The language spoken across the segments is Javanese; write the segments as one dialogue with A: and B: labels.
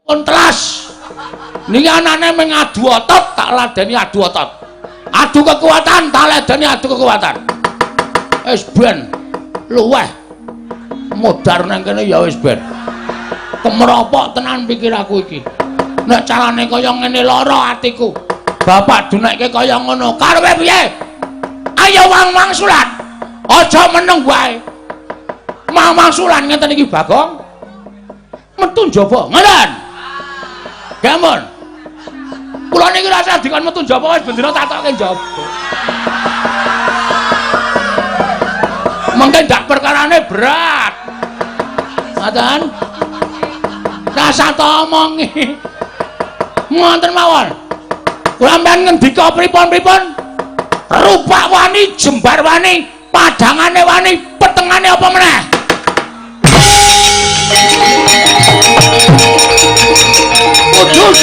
A: Kontras. Niki anane mung adu otot tak ladeni adu otot. Adu kekuatan tak ladeni adu kekuatan. Wis ben luweh. Modar nang kene ya wis ben. Kemropok tenan pikir aku iki. Nek carane kaya ngene lara atiku. Bapak dunekke kaya ngono. Karepe piye? Ayo wang-wangsulan. Aja meneng wae. Wang-wangsulan ngeten iki Bagong. Metu njaba. Ngoten. Gampun. Kula niki rasa dikon metu njaba wis bendera tatoke njaba. Mengke ndak perkarane berat. Ngoten. Rasa ta omongi. Ngoten mawon. Kula mben ngendika pripun-pripun? Rupak wani, jembar wani, padangane wani, petengane apa meneh? Kudus.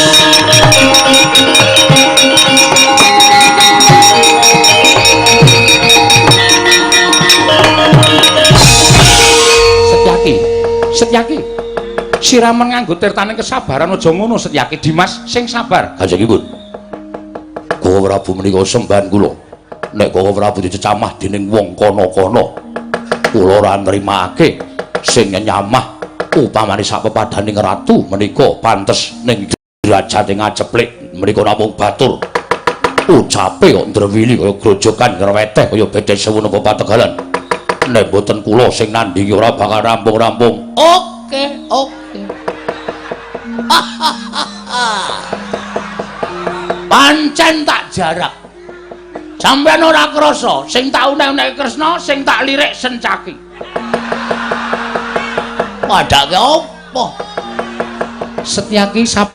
A: Setyaki. Siraman nganggo tirtane kesabaran aja ngono Setyaki. Dimas sing sabar. Kanjengipun. Kowe Prabu menika sembahan kula. Nek Kowe Prabu dicecamah dening wong kono-kono, kula ora nrimake sing nyamah upamane sak pepadaning ratu menika pantes ning derajate ngaceplik menika namung batur. Ucape kok ndrewili kaya grojokan ngreweteh kaya bedhe sewu napa pategalan. Nek boten kula sing nandingi ora bakal rampung-rampung. Oke. Pancen tak jarak. Sampeyan ora krasa sing tak unek-unek Kresna, sing tak lirik Sencaki. Padake apa? Setyaki